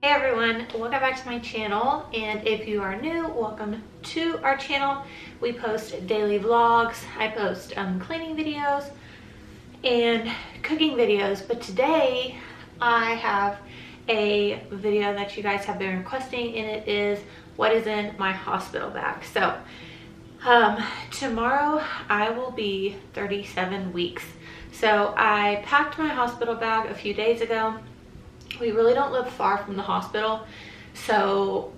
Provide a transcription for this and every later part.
Hey everyone, welcome back to my channel, and if you are new, welcome to our channel. We post daily vlogs. I post cleaning videos and cooking videos, but today I have a video that you guys have been requesting, and it is what is in my hospital bag. So tomorrow I will be 37 weeks. So I packed my hospital bag a few days ago. We really don't live far from the hospital, so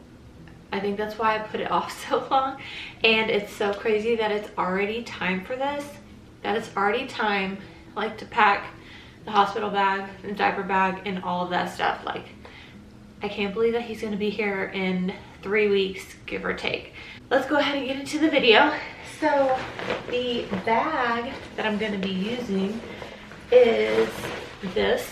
I think that's why I put it off so long. And it's so crazy that it's already time for this, that it's already time like to pack the hospital bag, the diaper bag, and all of that stuff. Like, I can't believe that he's going to be here in 3 weeks, give or take. Let's go ahead and get into the video. So the bag that I'm going to be using is this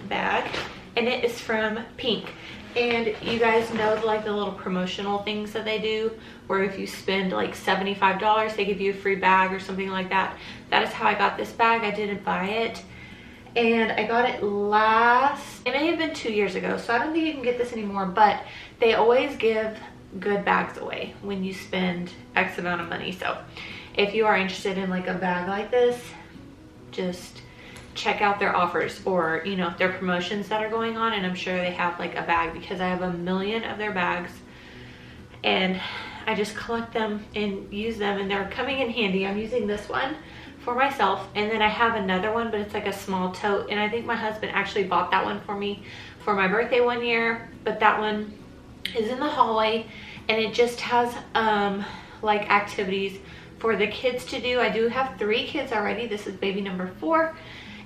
bag, and it is from Pink. And you guys know like the little promotional things that they do, where if you spend like $75 they give you a free bag or something like that. That is how I got this bag. I didn't buy it, and I got it it may have been 2 years ago, so I don't think you can get this anymore, but they always give good bags away when you spend X amount of money. So if you are interested in like a bag like this, just check out their offers, or you know, their promotions that are going on, and I'm sure they have like a bag, because I have a million of their bags and I just collect them and use them, and they're coming in handy. I'm using this one for myself, and then I have another one, but it's like a small tote, and I think my husband actually bought that one for me for my birthday one year. But that one is in the hallway, and it just has like activities for the kids to do. I do have 3 kids already. This is baby number 4.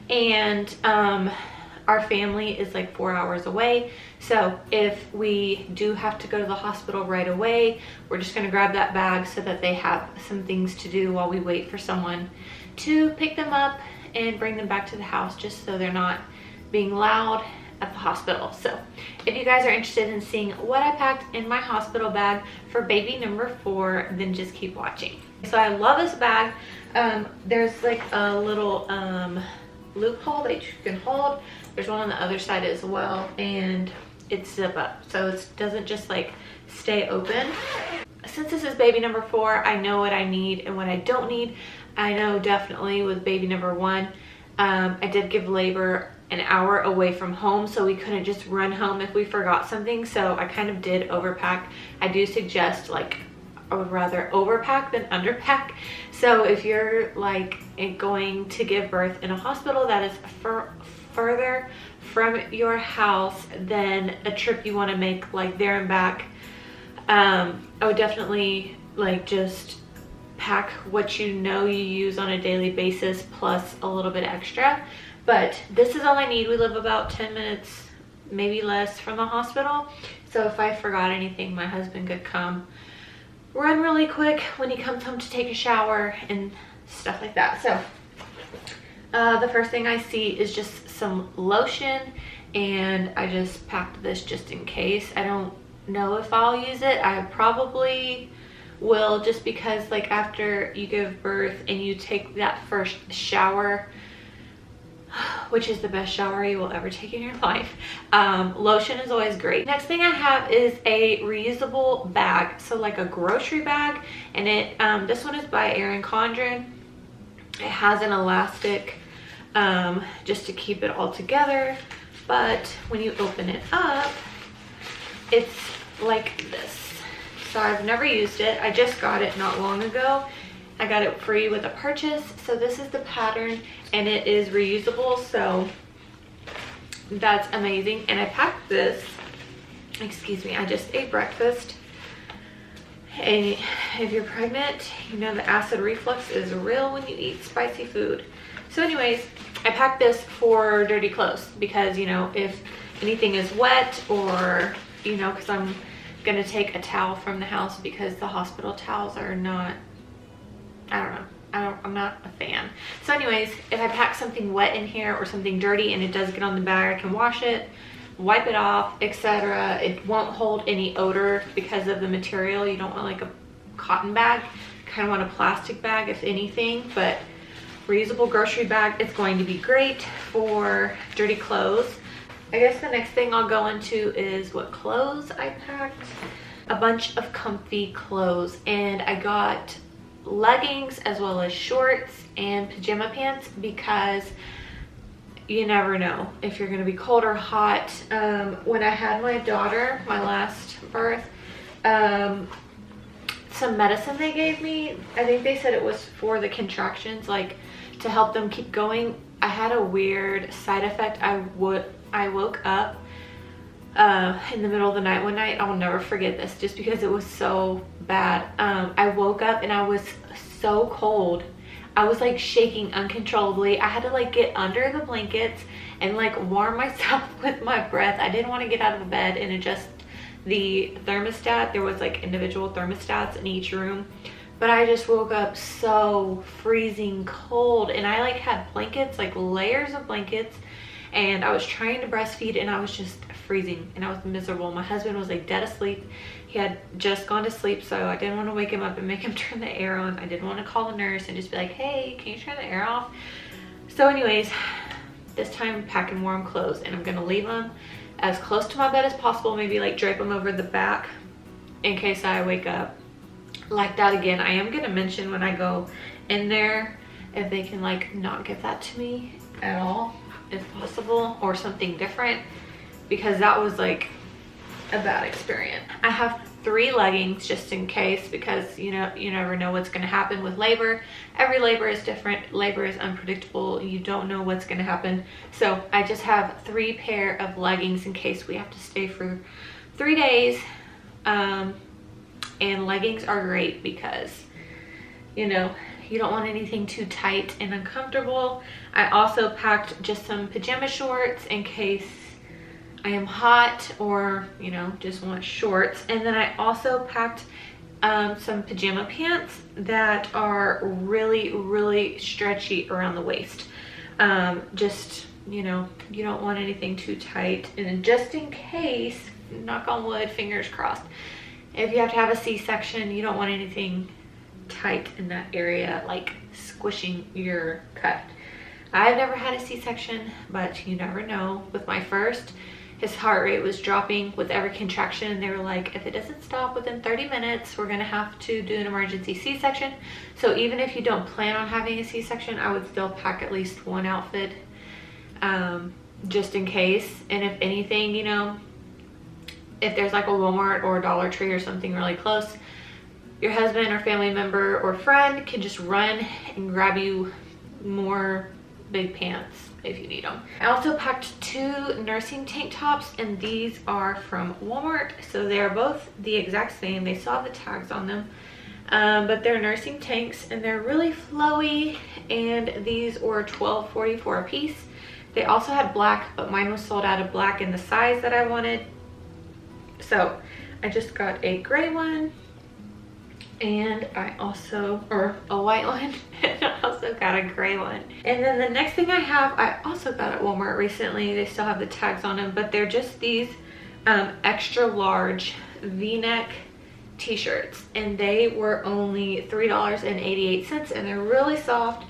And our family is like 4 hours away, so if we do have to go to the hospital right away, we're just going to grab that bag so that they have some things to do while we wait for someone to pick them up and bring them back to the house, just so they're not being loud at the hospital. So if you guys are interested in seeing what I packed in my hospital bag for baby number 4, then just keep watching. So I love this bag. There's like a little loophole that you can hold. There's one on the other side as well, and it's zip up, so it doesn't just like stay open. Since this is baby number 4, I know what I need and what I don't need. I know definitely with baby number 1, I did give labor an hour away from home, so we couldn't just run home if we forgot something, so I kind of did overpack. I do suggest, like, I would rather overpack than underpack. So if you're like going to give birth in a hospital that is further from your house than a trip you want to make like there and back, I would definitely like just pack what you know you use on a daily basis plus a little bit extra. But this is all I need. We live about 10 minutes, maybe less, from the hospital, so if I forgot anything, my husband could come run really quick when he comes home to take a shower and stuff like that. So the first thing I see is just some lotion, and I just packed this just in case. I don't know if I'll use it. I probably will, just because like after you give birth and you take that first shower, which is the best shower you will ever take in your life, lotion is always great. Next thing I have is a reusable bag, so like a grocery bag, and it this one is by Erin Condren. It has an elastic just to keep it all together, but when you open it up, it's like this. So I've never used it. I just got it not long ago. I got it free with a purchase. So this is the pattern, and it is reusable, so that's amazing. And I packed this, excuse me, I just ate breakfast, and if you're pregnant, you know the acid reflux is real when you eat spicy food. So anyways, I packed this for dirty clothes, because you know, if anything is wet, or you know, because I'm gonna take a towel from the house, because the hospital towels are not, I don't know, I'm not a fan. So anyways, if I pack something wet in here or something dirty and it does get on the bag, I can wash it, wipe it off, etc. It won't hold any odor because of the material. You don't want like a cotton bag, kind of want a plastic bag if anything. But reusable grocery bag, it's going to be great for dirty clothes. I guess the next thing I'll go into is what clothes I packed. A bunch of comfy clothes, and I got leggings as well as shorts and pajama pants because you never know if you're going to be cold or hot. When I had my daughter, my last birth, some medicine they gave me, I think they said it was for the contractions, like to help them keep going. I had a weird side effect. I woke up in the middle of the night one night. I'll never forget this just because it was so bad. I woke up and I was so cold. I was like shaking uncontrollably. I had to like get under the blankets and like warm myself with my breath. I didn't want to get out of the bed and adjust the thermostat. There was like individual thermostats in each room, but I just woke up so freezing cold, and I like had blankets, like layers of blankets, and I was trying to breastfeed and I was just freezing and I was miserable. My husband was like dead asleep. He had just gone to sleep, so I didn't want to wake him up and make him turn the air on. I didn't want to call the nurse and just be like, hey, can you turn the air off? So anyways, this time I'm packing warm clothes, and I'm gonna leave them as close to my bed as possible, maybe like drape them over the back in case I wake up like that again. I am gonna mention when I go in there if they can like not give that to me at all if possible, or something different, because that was like a bad experience. I have 3 leggings just in case, because you know, you never know what's going to happen with labor. Every labor is different. Labor is unpredictable. You don't know what's going to happen. So I just have 3 pair of leggings in case we have to stay for 3 days. And leggings are great because, you know, you don't want anything too tight and uncomfortable. I also packed just some pajama shorts in case I am hot, or you know, just want shorts. And then I also packed some pajama pants that are really stretchy around the waist. Just, you know, you don't want anything too tight, and then just in case, knock on wood, fingers crossed, if you have to have a C-section, you don't want anything tight in that area, like squishing your cut. I've never had a C-section, but you never know. With my first, his heart rate was dropping with every contraction, and they were like, if it doesn't stop within 30 minutes, we're gonna have to do an emergency C-section. So even if you don't plan on having a C-section, I would still pack at least 1 outfit, just in case. And if anything, you know, if there's like a Walmart or a Dollar Tree or something really close, your husband or family member or friend can just run and grab you more big pants if you need them. I also packed 2 nursing tank tops, and these are from Walmart. So they're both the exact same. They still have the tags on them, but they're nursing tanks and they're really flowy, and these were $12.44 a piece. They also had black, but mine was sold out of black in the size that I wanted. So I just got a gray one, and I also, or a white one, and I also got a gray one. And then the next thing I have, I also got at Walmart recently. They still have the tags on them, but they're just these extra large V-neck t-shirts, and they were only $3.88, and they're really soft.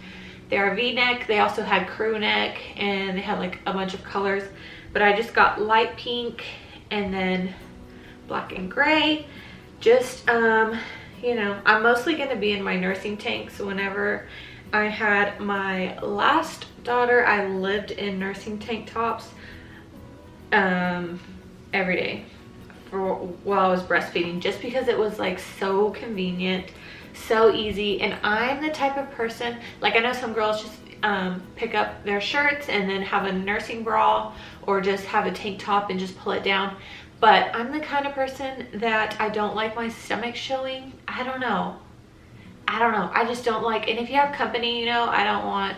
They're V-neck. They also had crew neck, and they had like a bunch of colors, but I just got light pink and then black and gray. Just you know, I'm mostly going to be in my nursing tanks. Whenever I had my last daughter, I lived in nursing tank tops every day while I was breastfeeding, just because it was like so convenient, so easy. And I'm the type of person, like I know some girls just pick up their shirts and then have a nursing bra, or just have a tank top and just pull it down. But I'm the kind of person that I don't like my stomach showing. I don't know. I just don't like, and if you have company, you know, I don't want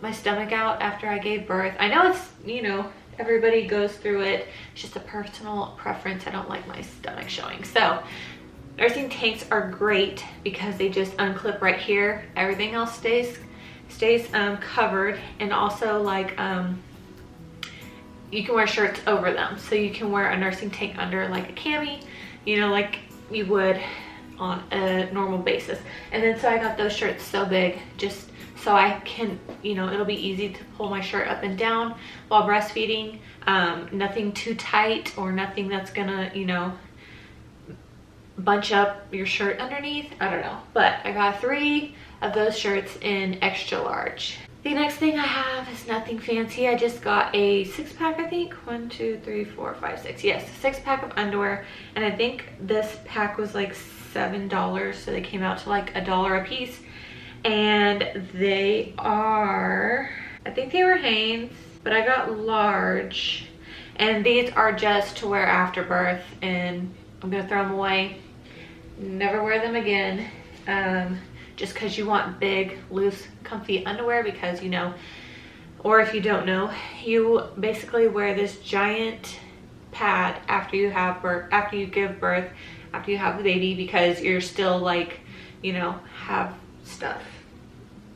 my stomach out after I gave birth. I know it's, you know, everybody goes through it. It's just a personal preference. I don't like my stomach showing. So nursing tanks are great because they just unclip right here. Everything else stays covered. And also, like, you can wear shirts over them, so you can wear a nursing tank under like a cami, you know, like you would on a normal basis. And then so I got those shirts so big, just so I can, you know, it'll be easy to pull my shirt up and down while breastfeeding. Nothing too tight or nothing that's gonna, you know, bunch up your shirt underneath. I don't know, but I got 3 of those shirts in extra large. The next thing I have is nothing fancy. I just got a 6-pack, I think. 1, 2, 3, 4, 5, 6. Yes, a 6-pack of underwear. And I think this pack was like $7. So they came out to like $1 a piece. And they are, I think they were Hanes, but I got large. And these are just to wear after birth. And I'm gonna throw them away. Never wear them again. Just because you want big, loose, comfy underwear, because, you know, or if you don't know, you basically wear this giant pad after you have birth, after you give birth, after you have the baby, because you're still like, you know, have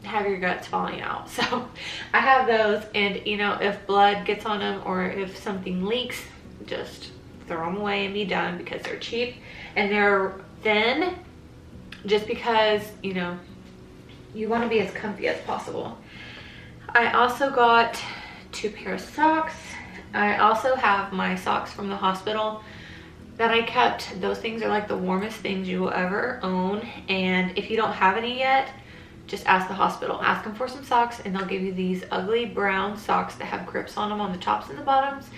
your guts falling out. So I have those, and you know, if blood gets on them or if something leaks, just throw them away and be done, because they're cheap and they're thin, just because, you know, you want to be as comfy as possible. I also got 2 pairs of socks. I also have my socks from the hospital that I kept. Those things are like the warmest things you will ever own, and if you don't have any yet, just ask the hospital. Ask them for some socks and they'll give you these ugly brown socks that have grips on them on the tops and the bottoms.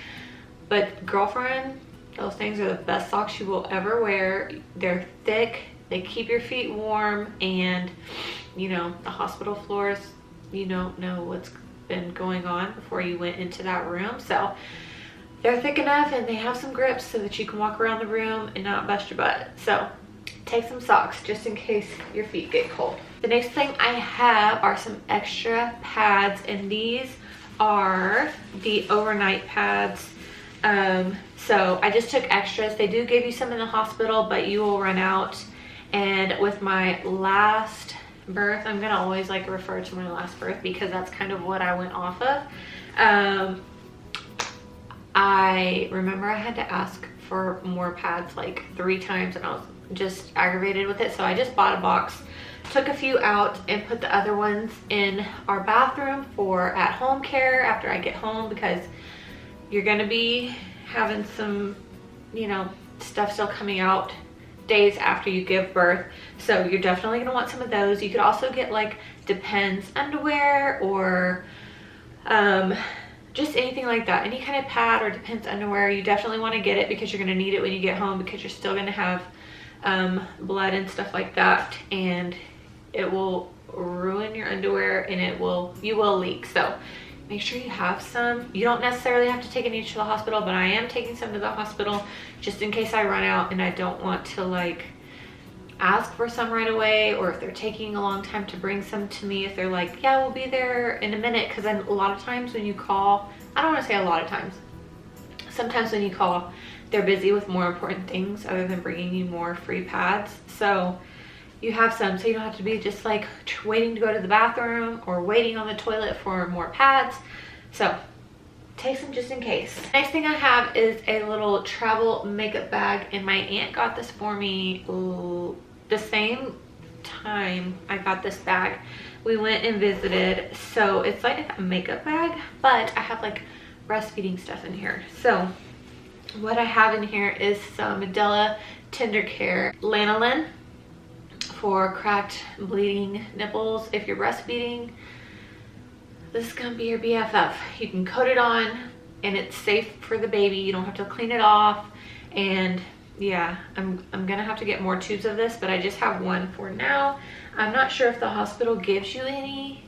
But girlfriend, those things are the best socks you will ever wear. They're thick, they keep your feet warm, and you know, the hospital floors, you don't know what's been going on before you went into that room. So they're thick enough and they have some grips so that you can walk around the room and not bust your butt. So take some socks just in case your feet get cold. The next thing I have are some extra pads, and these are the overnight pads. So I just took extras. They do give you some in the hospital, but you will run out. And with my last birth, I'm gonna always like refer to my last birth because that's kind of what I went off of. I remember I had to ask for more pads like 3 times, and I was just aggravated with it. So I just bought a box, took a few out, and put the other ones in our bathroom for at-home care after I get home, because you're gonna be having some, you know, stuff still coming out days after you give birth. So you're definitely gonna want some of those. You could also get like Depends underwear, or just anything like that. Any kind of pad or Depends underwear, you definitely want to get it because you're gonna need it when you get home, because you're still gonna have blood and stuff like that, and it will ruin your underwear and you will leak. So make sure you have some. You don't necessarily have to take any to the hospital, but I am taking some to the hospital just in case I run out and I don't want to like ask for some right away, or if they're taking a long time to bring some to me, if they're like, yeah, we'll be there in a minute. Because then a lot of times when you call, I don't want to say a lot of times, sometimes when you call, they're busy with more important things other than bringing you more free pads. So you have some, so you don't have to be just like waiting to go to the bathroom or waiting on the toilet for more pads. So take some just in case. Next thing I have is a little travel makeup bag, and my aunt got this for me the same time I got this bag. We went and visited, so it's like a makeup bag, but I have like breastfeeding stuff in here. So what I have in here is some Medela Tender Care lanolin for cracked, bleeding nipples. If you're breastfeeding, this is gonna be your BFF. You can coat it on and it's safe for the baby. You don't have to clean it off. And yeah, I'm gonna have to get more tubes of this, but I just have one for now. I'm not sure if the hospital gives you any.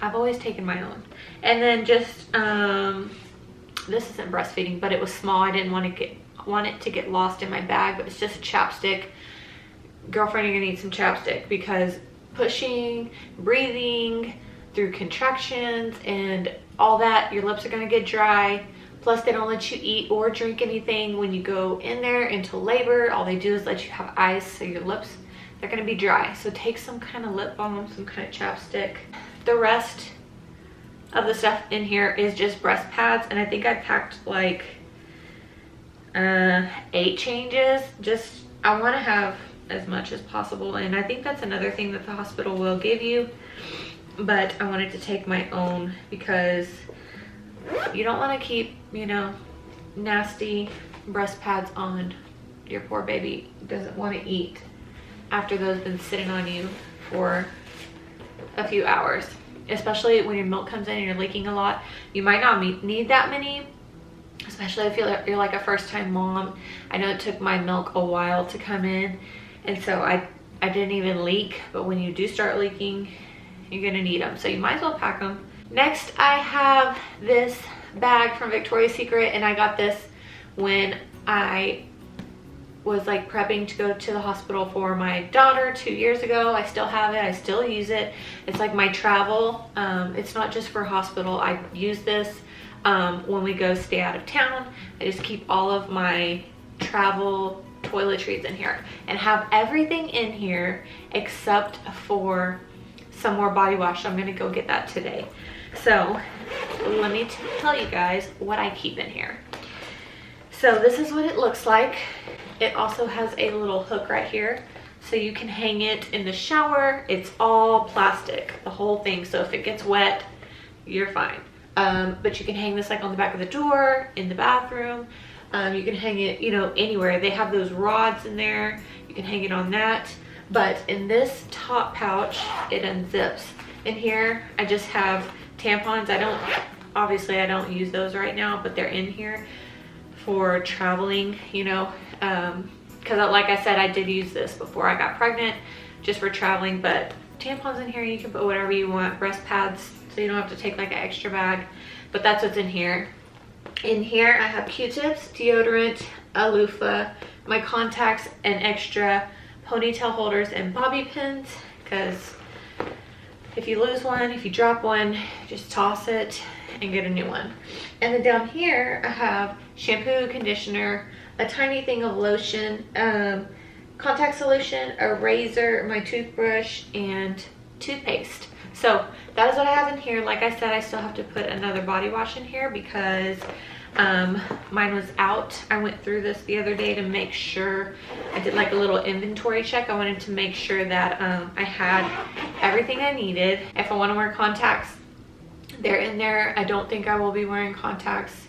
I've always taken my own. And then just this isn't breastfeeding, but it was small. I didn't want it to get lost in my bag, but it's just a chapstick. Girlfriend, you're gonna need some chapstick, because pushing, breathing through contractions and all that, your lips are gonna get dry. Plus they don't let you eat or drink anything when you go in there into labor. All they do is let you have ice, so your lips, they're gonna be dry. So take some kind of lip balm, some kind of chapstick. The rest of the stuff in here is just breast pads, and I think I packed like 8 changes. Just, I want to have as much as possible, and I think that's another thing that the hospital will give you. but I wanted to take my own because you don't want to keep, you know, nasty breast pads on. Your poor baby doesn't want to eat after those been sitting on you for a few hours, especially when your milk comes in and you're leaking a lot. You might not need that many, especially if you're like a first-time mom. I know it took my milk a while to come in, and so I didn't even leak, but when you do start leaking, you're gonna need them, so you might as well pack them. Next, I have this bag from Victoria's Secret, and I got this when I was like prepping to go to the hospital for my daughter 2 years ago. I still have it, I still use it. It's like my travel. It's not just for hospital. I use this when we go stay out of town. I just keep all of my travel toiletries in here and have everything in here except for some more body wash. I'm gonna go get that today. So let me tell you guys what I keep in here. So this is what it looks like. It also has a little hook right here, so you can hang it in the shower. It's all plastic, the whole thing, so if it gets wet, you're fine. But you can hang this like on the back of the door, in the bathroom. You can hang it, you know, anywhere. They have those rods in there. You can hang it on that. But in this top pouch, it unzips. In here, I just have tampons. Obviously I don't use those right now, but they're in here for traveling, you know, because like I said, I did use this before I got pregnant, just for traveling. But tampons in here, you can put whatever you want. Breast pads, so you don't have to take like an extra bag, but that's what's in here. In here I have Q-tips, deodorant, a loofah, my contacts, and extra ponytail holders and bobby pins, because if you lose one, if you drop one, just toss it and get a new one. And then down here I have shampoo, conditioner, a tiny thing of lotion, contact solution, a razor, my toothbrush, and toothpaste. So that is what I have in here. Like I said, I still have to put another body wash in here because mine was out. I went through this the other day to make sure. I did like a little inventory check. I wanted to make sure that I had everything I needed. If I want to wear contacts, they're in there. I don't think I will be wearing contacts.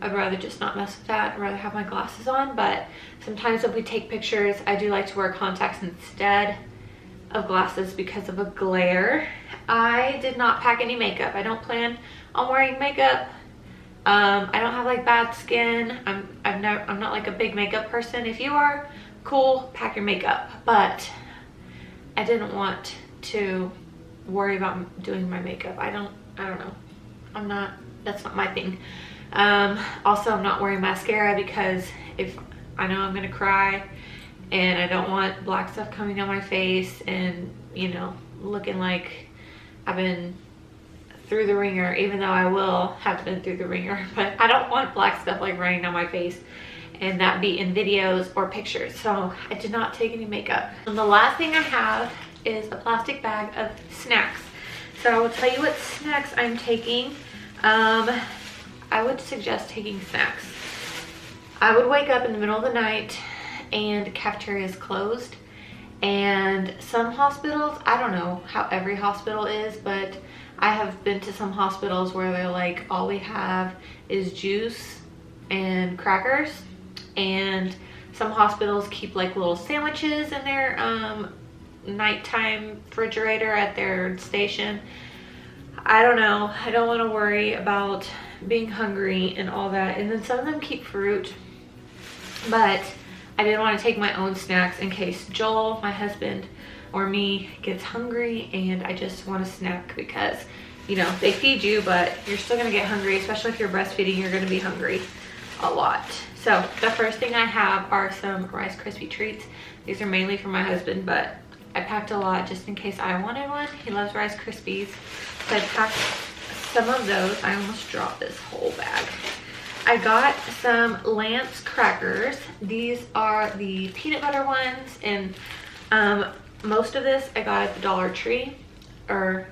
I'd rather just not mess with that. I'd rather have my glasses on, but sometimes if we take pictures, I do like to wear contacts instead of glasses because of a glare. I did not pack any makeup. I don't plan on wearing makeup. I don't have like bad skin. I'm not like a big makeup person. If you are, cool, pack your makeup. But I didn't want to worry about doing my makeup. I don't know. That's not my thing. Also, I'm not wearing mascara because if I know I'm gonna cry, and I don't want black stuff coming down my face and, you know, looking like I've been through the ringer, even though I will have been through the ringer. But I don't want black stuff like running down my face, and that be in videos or pictures. So I did not take any makeup. And the last thing I have is a plastic bag of snacks. So I will tell you what snacks I'm taking. I would suggest taking snacks. I would wake up in the middle of the night and cafeteria is closed, and some hospitals, I don't know how every hospital is, but I have been to some hospitals where they're like, all we have is juice and crackers, and some hospitals keep like little sandwiches in their nighttime refrigerator at their station. I don't know. I don't want to worry about being hungry and all that. And then some of them keep fruit, but I didn't want to take my own snacks in case Joel, my husband, or me gets hungry and I just want a snack, because, you know, they feed you, but you're still going to get hungry, especially if you're breastfeeding. You're going to be hungry a lot. So the first thing I have are some Rice Krispie treats. These are mainly for my husband, but I packed a lot just in case I wanted one. He loves Rice Krispies, so I packed some of those. I almost dropped this whole bag. I got some Lance crackers. These are the peanut butter ones, and most of this I got at the Dollar Tree or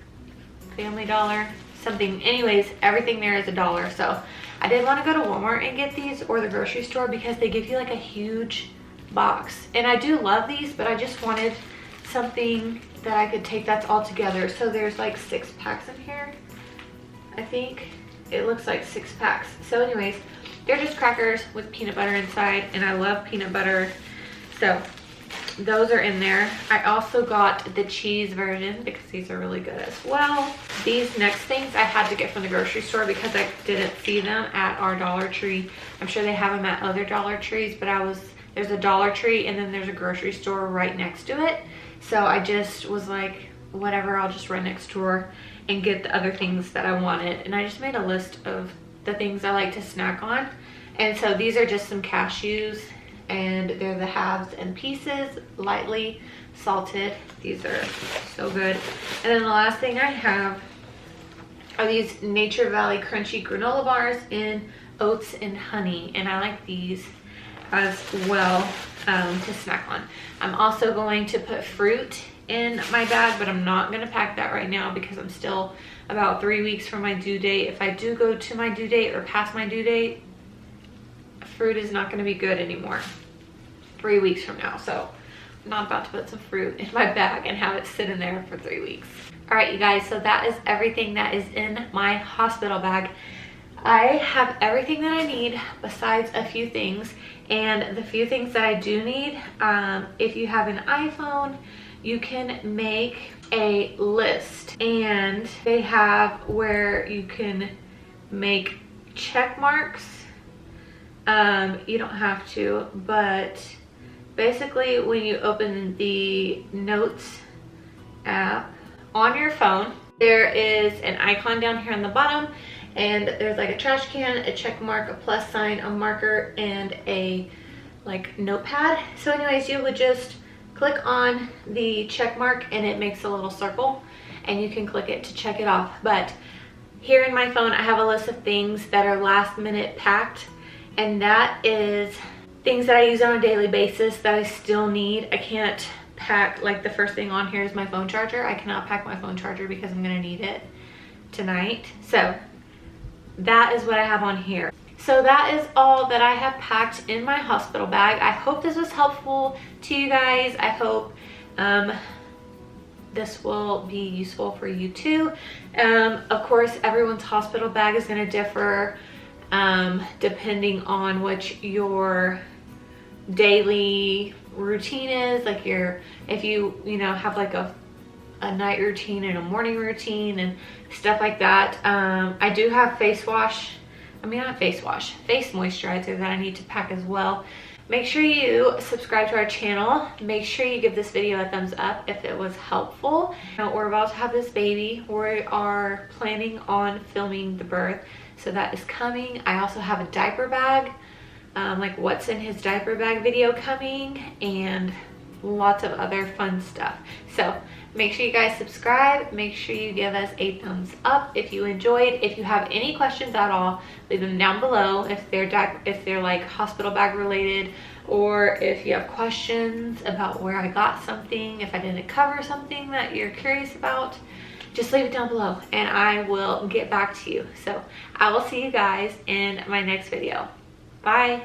Family Dollar, something. Anyways, everything there is $1. So I didn't want to go to Walmart and get these, or the grocery store, because they give you like a huge box. And I do love these, but I just wanted something that I could take that's all together. So there's like 6 packs in here. I think it looks like 6 packs. So anyways, they're just crackers with peanut butter inside, and I love peanut butter. So those are in there. I also got the cheese version because these are really good as well. These next things I had to get from the grocery store because I didn't see them at our Dollar Tree. I'm sure they have them at other Dollar Trees, but there's a Dollar Tree and then there's a grocery store right next to it. So I just was like, whatever, I'll just run next door and get the other things that I wanted. And I just made a list of the things I like to snack on. And so these are just some cashews, and they're the halves and pieces, lightly salted. These are so good. And then the last thing I have are these Nature Valley crunchy granola bars in oats and honey, and I like these as well to snack on. I'm also going to put fruit in my bag, but I'm not going to pack that right now because I'm still about 3 weeks from my due date. If I do go to my due date or past my due date, fruit is not going to be good anymore 3 weeks from now. So I'm not about to put some fruit in my bag and have it sit in there for 3 weeks. All right, you guys, so that is everything that is in my hospital bag. I have everything that I need besides a few things, and the few things that I do need, if you have an iPhone, you can make a list, and they have where you can make check marks. You don't have to, but basically when you open the Notes app on your phone, there is an icon down here on the bottom, and there's like a trash can, a check mark, a plus sign, a marker, and a like notepad. So anyways, you would just click on the check mark and it makes a little circle, and you can click it to check it off. But here in my phone, I have a list of things that are last minute packed, and that is things that I use on a daily basis that I still need. I can't pack, like the first thing on here is my phone charger. I cannot pack my phone charger because I'm gonna need it tonight. So that is what I have on here. So that is all that I have packed in my hospital bag. I hope this was helpful to you guys. I hope this will be useful for you too. Of course, everyone's hospital bag is going to differ depending on what your daily routine is. Like if you have like a night routine and a morning routine and stuff like that. I do have face moisturizer that I need to pack as well. Make sure you subscribe to our channel. Make sure you give this video a thumbs up if it was helpful. Now, we're about to have this baby. We are planning on filming the birth, so that is coming. I also have a diaper bag, like what's in his diaper bag video coming, and lots of other fun stuff. So make sure you guys subscribe. Make sure you give us a thumbs up if you enjoyed. If you have any questions at all, leave them down below. If they're like hospital bag related, or if you have questions about where I got something, if I didn't cover something that you're curious about, just leave it down below and I will get back to you. So I will see you guys in my next video. Bye.